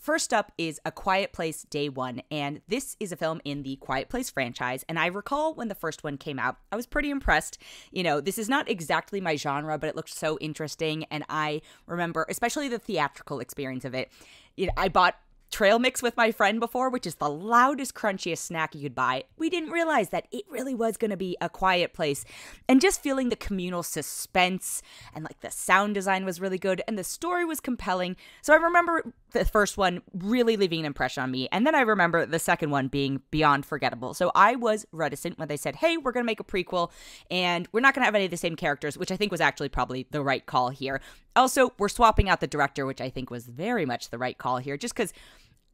First up is A Quiet Place Day One, and this is a film in the Quiet Place franchise, and I recall when the first one came out, I was pretty impressed. You know, this is not exactly my genre, but it looked so interesting, and I remember, especially the theatrical experience of it, I bought trail mix with my friend before, which is the loudest, crunchiest snack you could buy. We didn't realize that it really was going to be a quiet place. And just feeling the communal suspense and like the sound design was really good and the story was compelling. So I remember the first one really leaving an impression on me. And then I remember the second one being beyond forgettable. So I was reticent when they said, hey, we're going to make a prequel and we're not going to have any of the same characters, which I think was actually probably the right call here. Also, we're swapping out the director, which I think was very much the right call here, just because,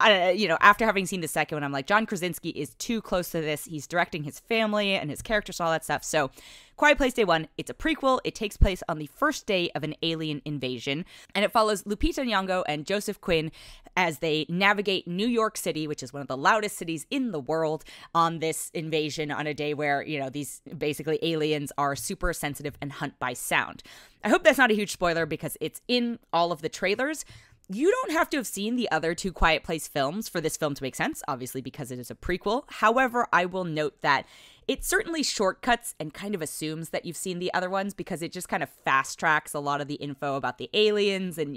after having seen the second one, I'm like, John Krasinski is too close to this. He's directing his family and his characters and all that stuff. So Quiet Place Day One, it's a prequel. It takes place on the first day of an alien invasion, and it follows Lupita Nyong'o and Joseph Quinn as they navigate New York City, which is one of the loudest cities in the world, on this invasion on a day where, these basically aliens are super sensitive and hunt by sound. I hope that's not a huge spoiler because it's in all of the trailers. You don't have to have seen the other two Quiet Place films for this film to make sense, obviously because it is a prequel. However, I will note that it certainly shortcuts and kind of assumes that you've seen the other ones because it just kind of fast tracks a lot of the info about the aliens. And,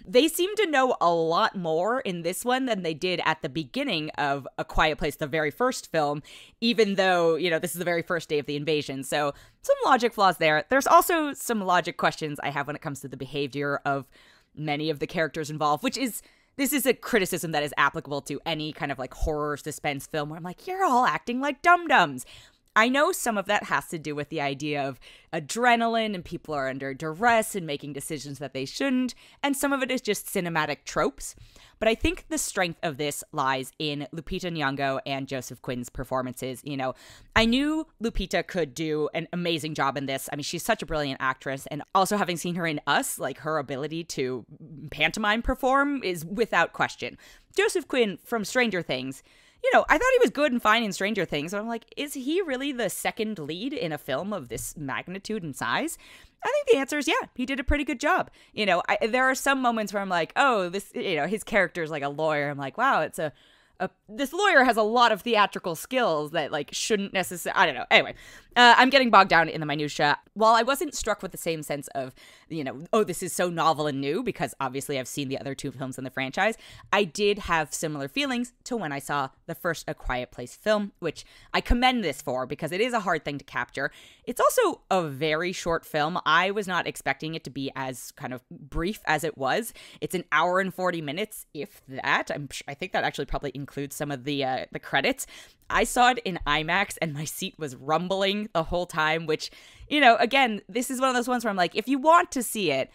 they seem to know a lot more in this one than they did at the beginning of A Quiet Place, the very first film, even though, this is the very first day of the invasion. So some logic flaws there. There's also some logic questions I have when it comes to the behavior of many of the characters involved, this is a criticism that is applicable to any kind of like horror suspense film where I'm like, you're all acting like dum-dums. I know some of that has to do with the idea of adrenaline and people are under duress and making decisions that they shouldn't, and some of it is just cinematic tropes. But I think the strength of this lies in Lupita Nyong'o and Joseph Quinn's performances. I knew Lupita could do an amazing job in this. I mean, she's such a brilliant actress, and also having seen her in Us, like her ability to pantomime perform is without question. Joseph Quinn from Stranger Things, I thought he was good and fine in Stranger Things. And I'm like, is he really the second lead in a film of this magnitude and size? I think the answer is yeah, he did a pretty good job. There are some moments where I'm like, oh, this, his character is like a lawyer. I'm like, wow, this lawyer has a lot of theatrical skills that like shouldn't necessarily, I don't know. Anyway, I'm getting bogged down in the minutia. While I wasn't struck with the same sense of, oh, this is so novel and new, because obviously I've seen the other two films in the franchise, I did have similar feelings to when I saw the first A Quiet Place film, which I commend this for because it is a hard thing to capture. It's also a very short film. I was not expecting it to be as kind of brief as it was. It's an hour and 40 minutes, if that. I think that actually probably includes some of the credits. I saw it in IMAX and my seat was rumbling the whole time, which, again, this is one of those ones where I'm like, if you want to see it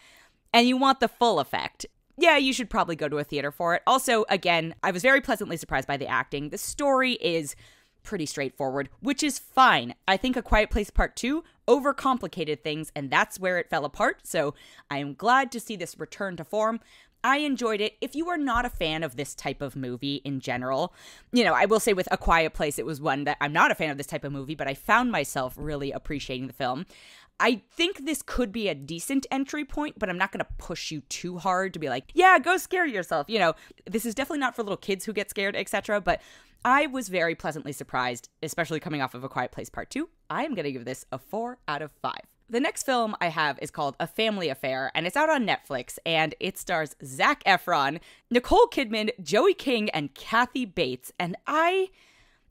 and you want the full effect, yeah, you should probably go to a theater for it. Also, again, I was very pleasantly surprised by the acting. The story is pretty straightforward, which is fine. I think A Quiet Place Part 2 overcomplicated things, and that's where it fell apart. So I am glad to see this return to form. I enjoyed it. If you are not a fan of this type of movie in general, I will say with A Quiet Place, it was one that I'm not a fan of this type of movie, but I found myself really appreciating the film. I think this could be a decent entry point, but I'm not going to push you too hard to be like, yeah, go scare yourself. This is definitely not for little kids who get scared, etc. But I was very pleasantly surprised, especially coming off of A Quiet Place Part 2. I am going to give this a 4 out of 5. The next film I have is called A Family Affair, and it's out on Netflix, and it stars Zac Efron, Nicole Kidman, Joey King, and Kathy Bates. And I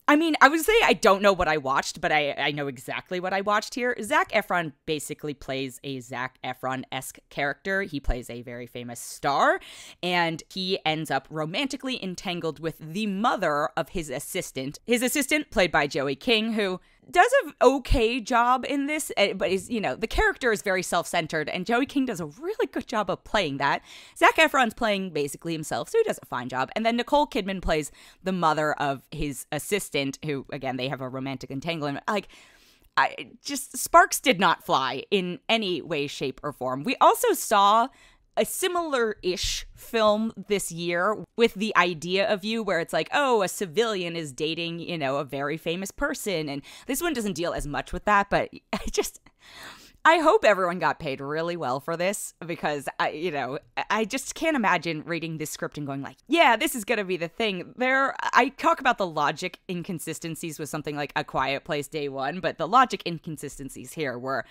would say I don't know what I watched, but I know exactly what I watched here. Zac Efron basically plays a Zac Efron-esque character. He plays a very famous star, and he ends up romantically entangled with the mother of his assistant. His assistant, played by Joey King, who does an okay job in this, but is, the character is very self-centered, and Joey King does a really good job of playing that. Zac Efron's playing basically himself, so he does a fine job. And then Nicole Kidman plays the mother of his assistant, who, again, they have a romantic entanglement. Sparks did not fly in any way, shape, or form. We also saw a similar-ish film this year with The Idea of You, where it's like, oh, a civilian is dating, a very famous person. And this one doesn't deal as much with that, but I hope everyone got paid really well for this because I just can't imagine reading this script and going like, yeah, this is going to be the thing. I talk about the logic inconsistencies with something like A Quiet Place Day One, but the logic inconsistencies here were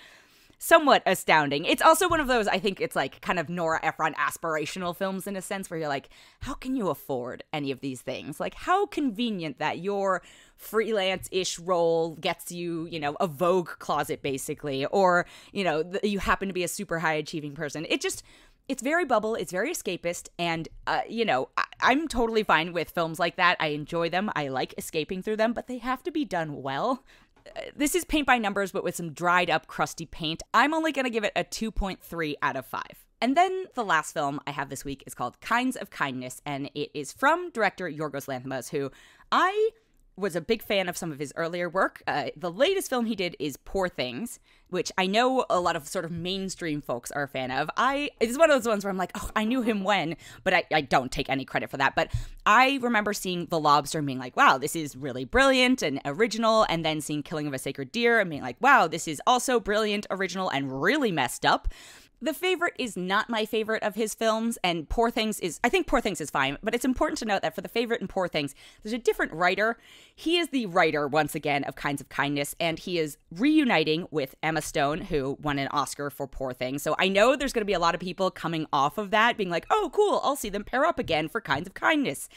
somewhat astounding. It's also one of those, I think it's like kind of Nora Ephron aspirational films in a sense where you're like, how can you afford any of these things? Like, how convenient that your freelance-ish role gets you, a Vogue closet basically, or, you happen to be a super high-achieving person. It's very bubble, it's very escapist, and, I'm totally fine with films like that. I enjoy them, I like escaping through them, but they have to be done well. This is paint by numbers, but with some dried up, crusty paint. I'm only going to give it a 2.3 out of 5. And then the last film I have this week is called Kinds of Kindness, and it is from director Yorgos Lanthimos, who I was a big fan of some of his earlier work. The latest film he did is Poor Things, which I know a lot of sort of mainstream folks are a fan of. It's one of those ones where I'm like, oh, I knew him when, but I don't take any credit for that. But I remember seeing The Lobster and being like, wow, this is really brilliant and original, and then seeing Killing of a Sacred Deer and being like, wow, this is also brilliant, original, and really messed up. The Favorite is not my favorite of his films, and I think Poor Things is fine, but it's important to note that for The Favorite and Poor Things, there's a different writer. He is the writer, once again, of Kinds of Kindness, and he is reuniting with Emma Stone, who won an Oscar for Poor Things. So I know there's going to be a lot of people coming off of that, being like, oh, cool, I'll see them pair up again for Kinds of Kindness.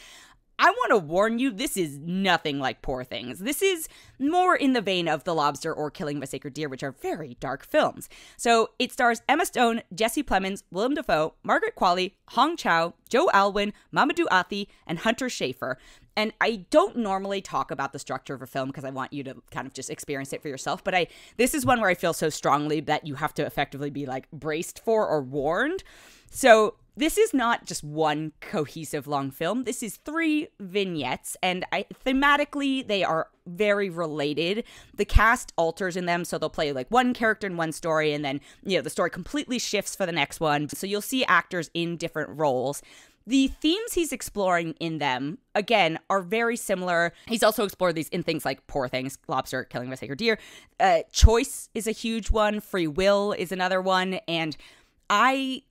I want to warn you, this is nothing like Poor Things. This is more in the vein of The Lobster or Killing of a Sacred Deer, which are very dark films. So it stars Emma Stone, Jesse Plemons, Willem Dafoe, Margaret Qualley, Hong Chow, Joe Alwyn, Mamadou Athie, and Hunter Schafer. And I don't normally talk about the structure of a film because I want you to kind of just experience it for yourself. But this is one where I feel so strongly that you have to effectively be like braced for or warned. So this is not just one cohesive long film. This is 3 vignettes, and thematically they are very related. The cast alters in them, so they'll play like one character in one story, and then the story completely shifts for the next one. So you'll see actors in different roles. The themes he's exploring in them, again, are very similar. He's also explored these in things like Poor Things, Lobster, Killing of a Sacred Deer. Choice is a huge one. Free will is another one. And I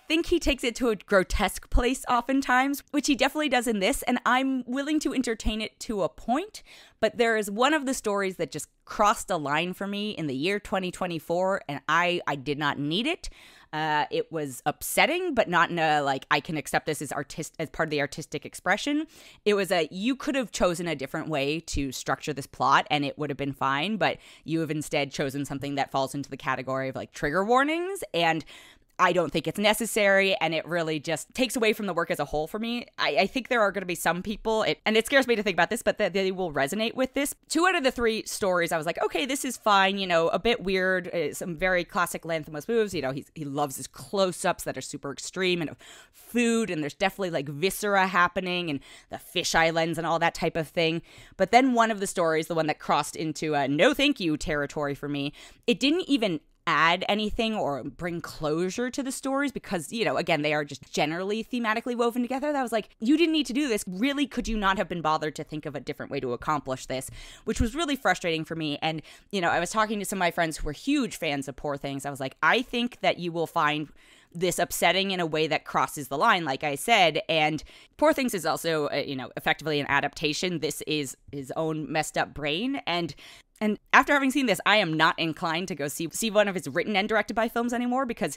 think he takes it to a grotesque place oftentimes, which he definitely does in this, and I'm willing to entertain it to a point, but there is one of the stories that just crossed a line for me in the year 2024, and I did not need it. It was upsetting, but not in a, like, I can accept this as part of the artistic expression. It was you could have chosen a different way to structure this plot, and it would have been fine, but you have instead chosen something that falls into the category of, like, trigger warnings, and I don't think it's necessary, and it really just takes away from the work as a whole for me. I think there are going to be some people, and it scares me to think about this, but that they will resonate with this. 2 out of the 3 stories, I was like, okay, this is fine, a bit weird, some very classic Lanthimos moves. He loves his close-ups that are super extreme and food, and there's definitely like viscera happening and the fisheye lens and all that type of thing. But then one of the stories, the one that crossed into no thank you territory for me, it didn't even add anything or bring closure to the stories because, again, they are just generally thematically woven together. That was like, you didn't need to do this. Really, could you not have been bothered to think of a different way to accomplish this? Which was really frustrating for me. And, I was talking to some of my friends who were huge fans of Poor Things. I was like, I think that you will find this upsetting in a way that crosses the line, like I said. And Poor Things is also, effectively an adaptation. This is his own messed up brain. And after having seen this, I am not inclined to go see one of his written and directed by films anymore because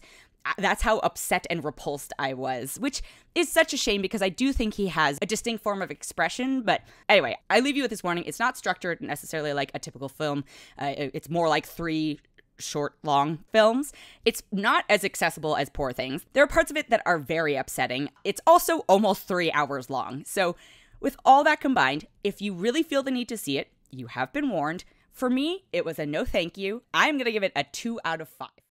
that's how upset and repulsed I was, which is such a shame because I do think he has a distinct form of expression. But anyway, I leave you with this warning. It's not structured necessarily like a typical film. It's more like 3 short, long films. It's not as accessible as Poor Things. There are parts of it that are very upsetting. It's also almost 3 hours long. So with all that combined, if you really feel the need to see it, you have been warned. For me, it was a no thank you. I'm going to give it a 2 out of 5.